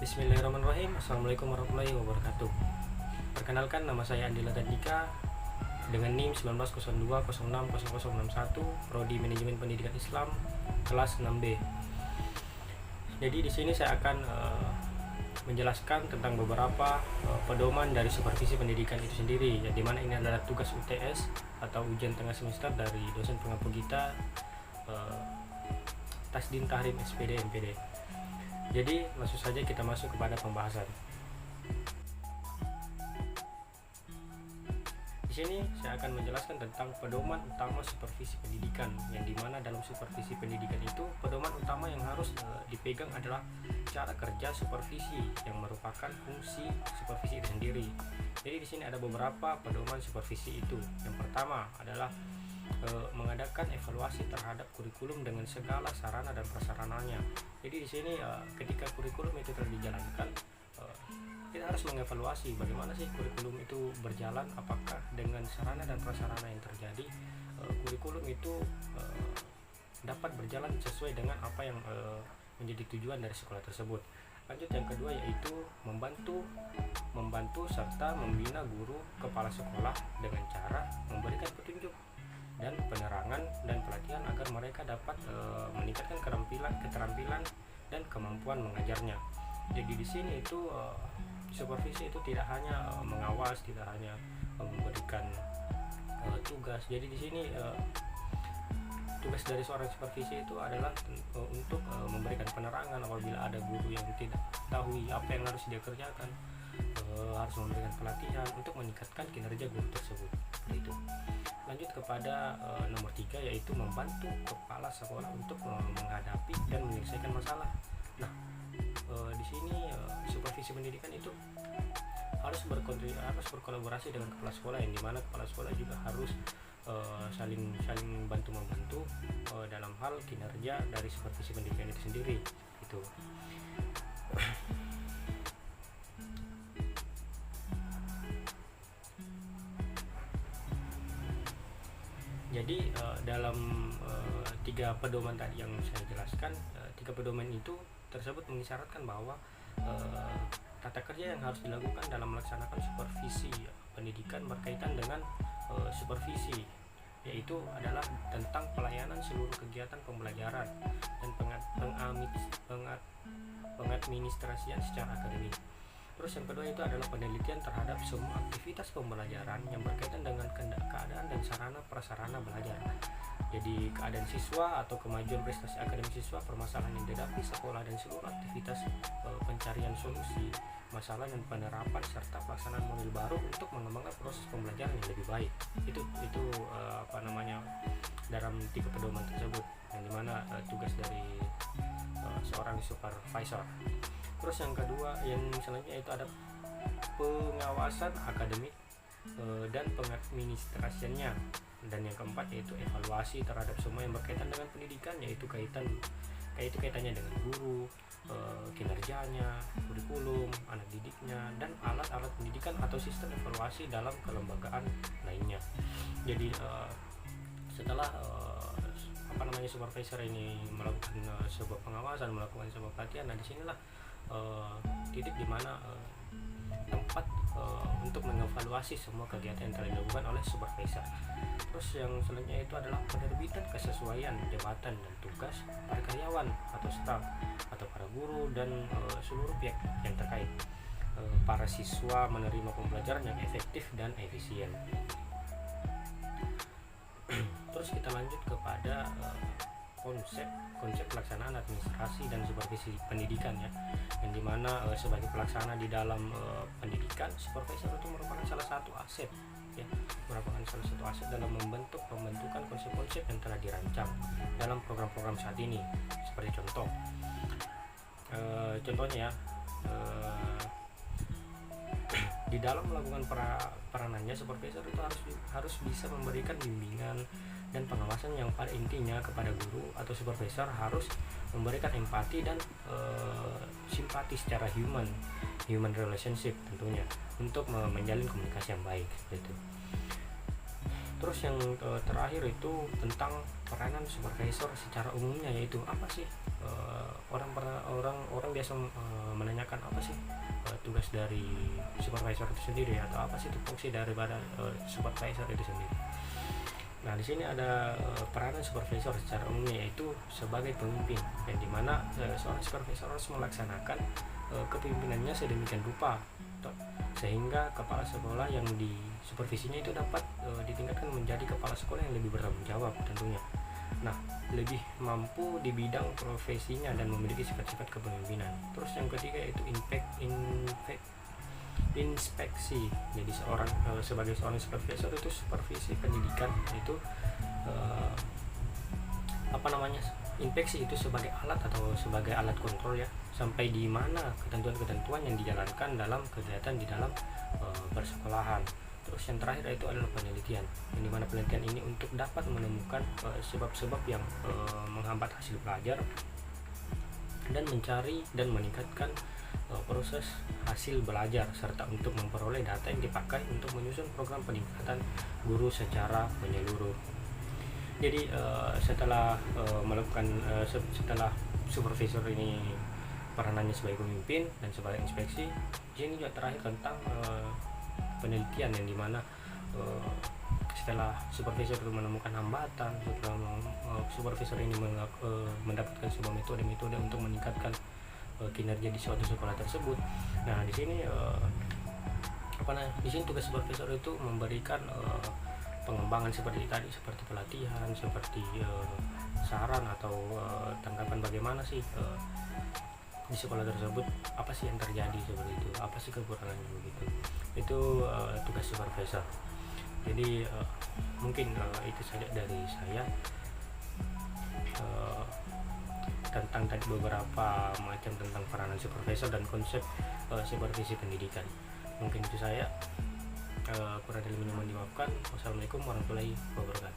Bismillahirrahmanirrahim. Assalamualaikum warahmatullahi wabarakatuh. Perkenalkan, nama saya Andi Latandika dengan NIM 1902060061, Prodi Manajemen Pendidikan Islam, kelas 6B. Jadi di sini saya akan menjelaskan tentang beberapa pedoman dari supervisi pendidikan itu sendiri, ya, dimana ini adalah tugas UTS atau ujian tengah semester dari dosen pengampu kita, Tasdin Tahrim SPD MPD. Jadi langsung saja kita masuk kepada pembahasan. Di sini saya akan menjelaskan tentang pedoman utama supervisi pendidikan, yang dimana dalam supervisi pendidikan itu pedoman utama yang harus dipegang adalah cara kerja supervisi yang merupakan fungsi supervisi itu sendiri. Jadi di sini ada beberapa pedoman supervisi itu. Yang pertama adalah mengadakan evaluasi terhadap kurikulum dengan segala sarana dan prasarananya. Jadi di sini ketika kurikulum itu telah dijalankan, kita harus mengevaluasi bagaimana sih kurikulum itu berjalan, apakah dengan sarana dan prasarana yang terjadi kurikulum itu dapat berjalan sesuai dengan apa yang menjadi tujuan dari sekolah tersebut. Lanjut, yang kedua yaitu membantu serta membina guru kepala sekolah dengan cara memberikan petunjuk dan penerangan dan pelatihan agar mereka dapat meningkatkan keterampilan dan kemampuan mengajarnya. Jadi di sini itu supervisi itu tidak hanya mengawas, tidak hanya memberikan tugas. Jadi di sini tugas dari seorang supervisi itu adalah untuk memberikan penerangan apabila ada guru yang tidak tahu apa yang harus dia kerjakan, harus memberikan pelatihan untuk meningkatkan kinerja guru tersebut. Itu. Lanjut kepada nomor 3, yaitu membantu kepala sekolah untuk menghadapi dan menyelesaikan masalah. Nah, di sini supervisi pendidikan itu harus berkolaborasi dengan kepala sekolah, yang dimana kepala sekolah juga harus saling bantu membantu dalam hal kinerja dari supervisi pendidikan itu sendiri. Itu. Jadi dalam 3 pedoman tadi yang saya jelaskan, 3 pedoman itu tersebut mengisyaratkan bahwa tata kerja yang harus dilakukan dalam melaksanakan supervisi pendidikan berkaitan dengan supervisi, yaitu adalah tentang pelayanan seluruh kegiatan pembelajaran dan pengadministrasian secara akademik. Terus yang kedua itu adalah penelitian terhadap semua aktivitas pembelajaran yang berkaitan dengan keadaan dan sarana prasarana belajar. Jadi keadaan siswa atau kemajuan prestasi akademik siswa, permasalahan yang dihadapi sekolah, dan seluruh aktivitas pencarian solusi masalah dan penerapan serta pelaksanaan model baru untuk mengembangkan proses pembelajaran yang lebih baik. Itu dalam 3 pedoman tersebut, yang dimana tugas dari seorang supervisor. Terus yang kedua, yang selanjutnya itu ada pengawasan akademik dan pengadministrasiannya. Dan yang keempat yaitu evaluasi terhadap semua yang berkaitan dengan pendidikan, yaitu kaitannya dengan guru, kinerjanya, kurikulum, anak didiknya, dan alat-alat pendidikan atau sistem evaluasi dalam kelembagaan lainnya. Jadi setelah supervisor ini melakukan sebuah pengawasan, melakukan sebuah pelatihan, nah disinilah titik dimana tempat untuk mengevaluasi semua kegiatan yang telah dilakukan oleh supervisor. Terus yang selanjutnya itu adalah penerbitan kesesuaian jabatan dan tugas para karyawan atau staf atau para guru dan seluruh pihak yang terkait. Para siswa menerima pembelajaran yang efektif dan efisien. Terus kita lanjut kepada konsep pelaksanaan administrasi dan supervisi pendidikan, ya, yang dimana sebagai pelaksana di dalam pendidikan, supervisor itu merupakan salah satu aset dalam pembentukan konsep-konsep yang telah dirancang dalam program-program saat ini. Seperti contohnya di dalam melakukan peranannya, supervisor itu harus bisa memberikan bimbingan dan pengawasan yang pada intinya kepada guru atau supervisor harus memberikan empati dan simpati secara human relationship tentunya, untuk menjalin komunikasi yang baik gitu. Terus yang terakhir itu tentang peranan supervisor secara umumnya, yaitu apa sih orang biasa menanyakan apa sih tugas dari supervisor itu sendiri, atau apa sih fungsi daripada supervisor itu sendiri. Nah, di sini ada peranan supervisor secara umum, yaitu sebagai pemimpin, yang dimana seorang supervisor harus melaksanakan kepemimpinannya sedemikian rupa sehingga kepala sekolah yang disupervisinya itu dapat ditingkatkan menjadi kepala sekolah yang lebih bertanggung jawab tentunya. Nah, lebih mampu di bidang profesinya dan memiliki sifat-sifat kepemimpinan. Terus yang ketiga yaitu inspeksi. Jadi sebagai seorang supervisor itu supervisi pendidikan itu inspeksi itu sebagai alat atau sebagai alat kontrol ya, sampai di mana ketentuan-ketentuan yang dijalankan dalam kegiatan di dalam persekolahan. Terus yang terakhir itu adalah penelitian, yang dimana penelitian ini untuk dapat menemukan sebab-sebab yang menghambat hasil belajar dan mencari dan meningkatkan proses hasil belajar, serta untuk memperoleh data yang dipakai untuk menyusun program peningkatan guru secara menyeluruh. Jadi setelah setelah supervisor ini peranannya sebagai pemimpin dan sebagai inspeksi, ini juga terakhir tentang penelitian, yang dimana setelah supervisor itu menemukan hambatan, setelah supervisor ini mendapatkan sebuah metode-metode untuk meningkatkan kinerja di suatu sekolah tersebut. Nah, di sini di sini tugas supervisor itu memberikan pengembangan seperti tadi, seperti pelatihan, seperti saran atau tanggapan bagaimana sih di sekolah tersebut, apa sih yang terjadi seperti itu, apa sih kekurangannya begitu. Itu tugas supervisor. Jadi mungkin itu saja dari saya tentang tadi beberapa macam tentang peranan supervisor dan konsep supervisi pendidikan. Mungkin itu saya, kurang lebih mohon dimaafkan. Wassalamualaikum warahmatullahi wabarakatuh.